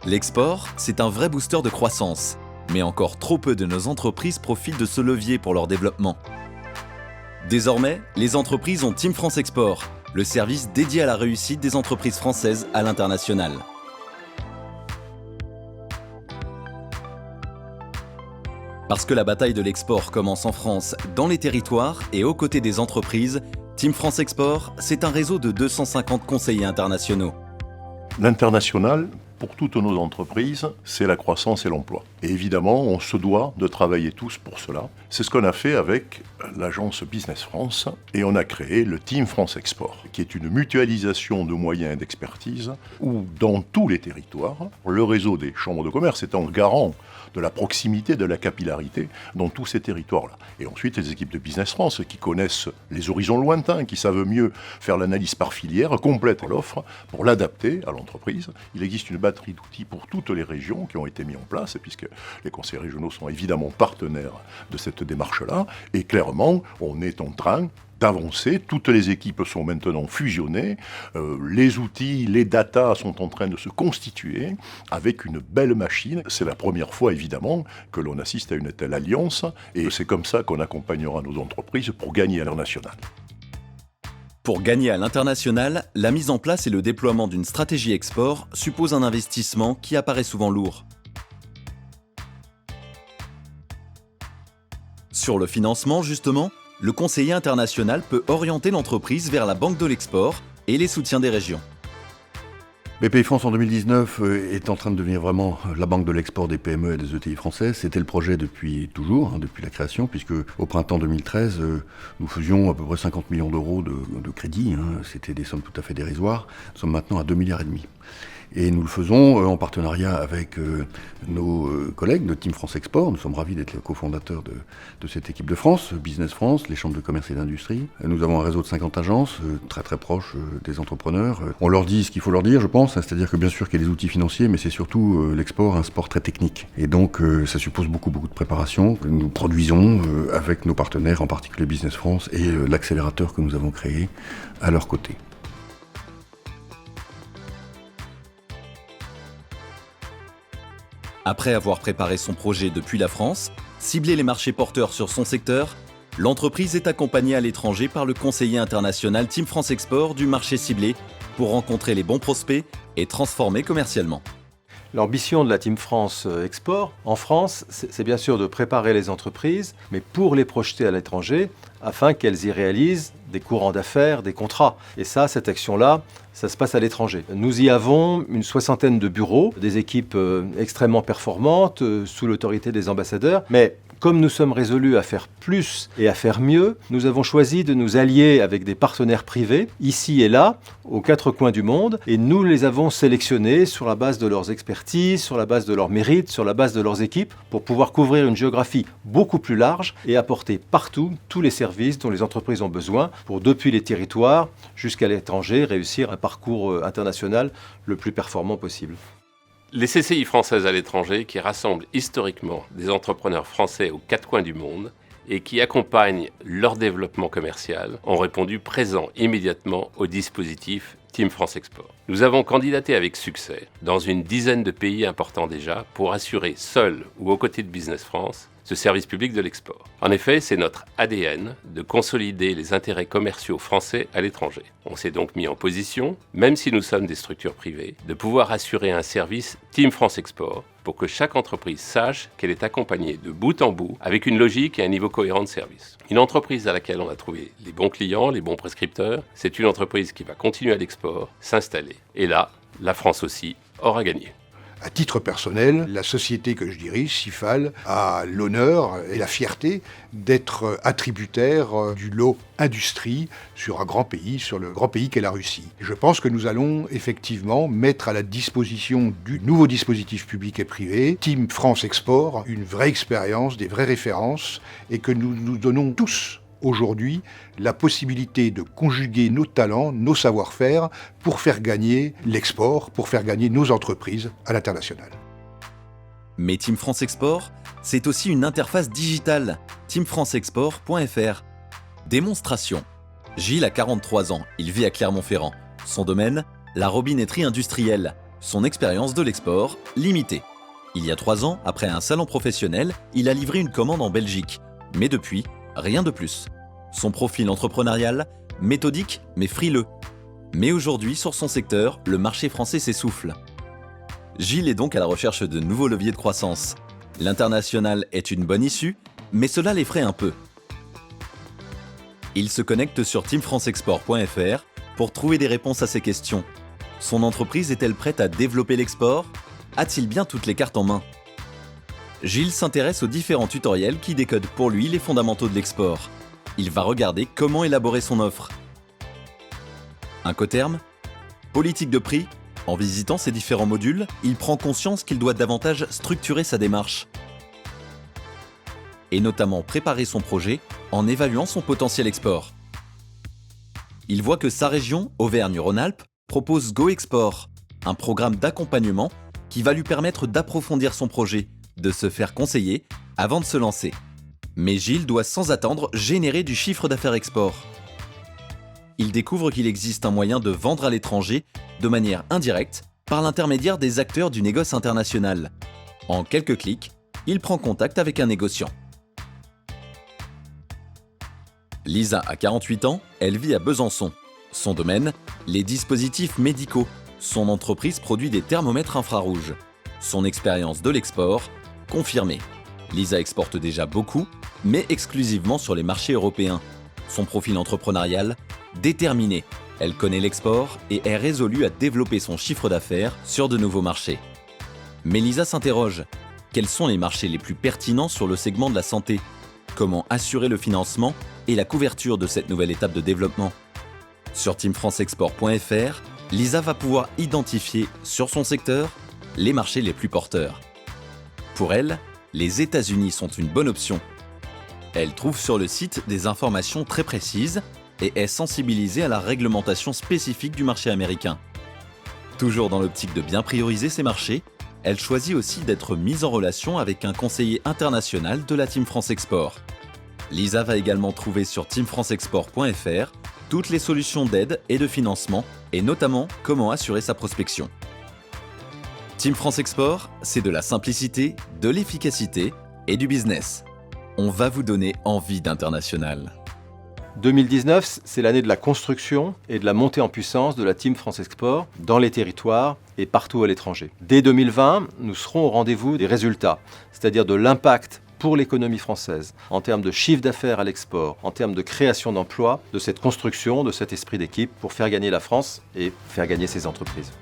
L'export, c'est un vrai booster de croissance, mais encore trop peu de nos entreprises profitent de ce levier pour leur développement. Désormais, les entreprises ont Team France Export, le service dédié à la réussite des entreprises françaises à l'international. Parce que la bataille de l'export commence en France, dans les territoires et aux côtés des entreprises, Team France Export, c'est un réseau de 250 conseillers internationaux. L'international, pour toutes nos entreprises, c'est la croissance et l'emploi. Et évidemment, on se doit de travailler tous pour cela. C'est ce qu'on a fait avec l'agence Business France et on a créé le Team France Export, qui est une mutualisation de moyens et d'expertise où, dans tous les territoires, le réseau des chambres de commerce étant garant de la proximité, de la capillarité dans tous ces territoires-là. Et ensuite, les équipes de Business France qui connaissent les horizons lointains, qui savent mieux faire l'analyse par filière, complètent l'offre pour l'adapter à l'entreprise. Il existe une batterie d'outils pour toutes les régions qui ont été mis en place, puisque les conseils régionaux sont évidemment partenaires de cette démarche-là. Et clairement, on est en train d'avancer. Toutes les équipes sont maintenant fusionnées. Les outils, les datas sont en train de se constituer avec une belle machine. C'est la première fois, évidemment, que l'on assiste à une telle alliance. Et c'est comme ça qu'on accompagnera nos entreprises pour gagner à l'international. Pour gagner à l'international, la mise en place et le déploiement d'une stratégie export suppose un investissement qui apparaît souvent lourd. Sur le financement, justement, le conseiller international peut orienter l'entreprise vers la banque de l'export et les soutiens des régions. Bpifrance en 2019 est en train de devenir vraiment la banque de l'export des PME et des ETI françaises. C'était le projet depuis toujours, depuis la création, puisque au printemps 2013, nous faisions à peu près 50 millions d'euros de crédit. C'était des sommes tout à fait dérisoires. Nous sommes maintenant à 2,5 milliards. Et nous le faisons en partenariat avec nos collègues de Team France Export. Nous sommes ravis d'être les cofondateurs de cette équipe de France, Business France, les chambres de commerce et d'industrie. Nous avons un réseau de 50 agences, très très proches des entrepreneurs. On leur dit ce qu'il faut leur dire, je pense, c'est-à-dire que bien sûr qu'il y a les outils financiers, mais c'est surtout l'export, un sport très technique. Et donc ça suppose beaucoup de préparation. Nous produisons avec nos partenaires, en particulier Business France et l'accélérateur que nous avons créé à leur côté. Après avoir préparé son projet depuis la France, ciblé les marchés porteurs sur son secteur, l'entreprise est accompagnée à l'étranger par le conseiller international Team France Export du marché ciblé pour rencontrer les bons prospects et transformer commercialement. L'ambition de la Team France Export en France, c'est bien sûr de préparer les entreprises, mais pour les projeter à l'étranger, afin qu'elles y réalisent des courants d'affaires, des contrats. Et ça, cette action-là, ça se passe à l'étranger. Nous y avons une 60aine de bureaux, des équipes extrêmement performantes, sous l'autorité des ambassadeurs, mais comme nous sommes résolus à faire plus et à faire mieux, nous avons choisi de nous allier avec des partenaires privés, ici et là, aux 4 coins du monde, et nous les avons sélectionnés sur la base de leurs expertises, sur la base de leurs mérites, sur la base de leurs équipes, pour pouvoir couvrir une géographie beaucoup plus large et apporter partout tous les services dont les entreprises ont besoin pour, depuis les territoires jusqu'à l'étranger, réussir un parcours international le plus performant possible. Les CCI françaises à l'étranger, qui rassemblent historiquement des entrepreneurs français aux 4 coins du monde et qui accompagnent leur développement commercial, ont répondu présent immédiatement au dispositif Team France Export. Nous avons candidaté avec succès dans une dizaine de pays importants déjà pour assurer, seul ou aux côtés de Business France, ce service public de l'export. En effet, c'est notre ADN de consolider les intérêts commerciaux français à l'étranger. On s'est donc mis en position, même si nous sommes des structures privées, de pouvoir assurer un service Team France Export pour que chaque entreprise sache qu'elle est accompagnée de bout en bout avec une logique et un niveau cohérent de service. Une entreprise à laquelle on a trouvé les bons clients, les bons prescripteurs, c'est une entreprise qui va continuer à l'export, s'installer. Et là, la France aussi aura gagné. À titre personnel, la société que je dirige, Cifal, a l'honneur et la fierté d'être attributaire du lot industrie sur un grand pays, sur le grand pays qu'est la Russie. Je pense que nous allons effectivement mettre à la disposition du nouveau dispositif public et privé, Team France Export, une vraie expérience, des vraies références, et que nous nous donnons tous aujourd'hui la possibilité de conjuguer nos talents, nos savoir-faire pour faire gagner l'export, pour faire gagner nos entreprises à l'international. Mais Team France Export, c'est aussi une interface digitale, teamfranceexport.fr. Démonstration. Gilles a 43 ans, il vit à Clermont-Ferrand. Son domaine, la robinetterie industrielle. son expérience de l'export, limitée. Il y a 3 ans, après un salon professionnel, il a livré une commande en Belgique. Mais depuis, rien de plus. Son profil entrepreneurial, méthodique mais frileux. Mais aujourd'hui, sur son secteur, le marché français s'essouffle. Gilles est donc à la recherche de nouveaux leviers de croissance. L'international est une bonne issue, mais cela l'effraie un peu. Il se connecte sur teamfranceexport.fr pour trouver des réponses à ces questions. Son entreprise est-elle prête à développer l'export ? A-t-il bien toutes les cartes en main ? Gilles s'intéresse aux différents tutoriels qui décodent pour lui les fondamentaux de l'export. Il va regarder comment élaborer son offre. Incoterm ? Politique de prix ? En visitant ces différents modules, il prend conscience qu'il doit davantage structurer sa démarche. Et notamment préparer son projet en évaluant son potentiel export. Il voit que sa région, Auvergne-Rhône-Alpes, propose Go Export, un programme d'accompagnement qui va lui permettre d'approfondir son projet, de se faire conseiller avant de se lancer. Mais Gilles doit sans attendre générer du chiffre d'affaires export. Il découvre qu'il existe un moyen de vendre à l'étranger de manière indirecte par l'intermédiaire des acteurs du négoce international. En quelques clics, il prend contact avec un négociant. Lisa a 48 ans, elle vit à Besançon. Son domaine, les dispositifs médicaux. Son entreprise produit des thermomètres infrarouges. Son expérience de l'export, confirmée. Lisa exporte déjà beaucoup, mais exclusivement sur les marchés européens. Son profil entrepreneurial, déterminé. Elle connaît l'export et est résolue à développer son chiffre d'affaires sur de nouveaux marchés. Mais Lisa s'interroge. Quels sont les marchés les plus pertinents sur le segment de la santé ? Comment assurer le financement et la couverture de cette nouvelle étape de développement ? Sur teamfranceexport.fr, Lisa va pouvoir identifier, sur son secteur, les marchés les plus porteurs. Pour elle, les États-Unis sont une bonne option. Elle trouve sur le site des informations très précises et est sensibilisée à la réglementation spécifique du marché américain. Toujours dans l'optique de bien prioriser ses marchés, elle choisit aussi d'être mise en relation avec un conseiller international de la Team France Export. Lisa va également trouver sur teamfranceexport.fr toutes les solutions d'aide et de financement, et notamment comment assurer sa prospection. Team France Export, c'est de la simplicité, de l'efficacité et du business. On va vous donner envie d'international. 2019, c'est l'année de la construction et de la montée en puissance de la Team France Export dans les territoires et partout à l'étranger. Dès 2020, nous serons au rendez-vous des résultats, c'est-à-dire de l'impact pour l'économie française, en termes de chiffre d'affaires à l'export, en termes de création d'emplois, de cette construction, de cet esprit d'équipe pour faire gagner la France et faire gagner ses entreprises.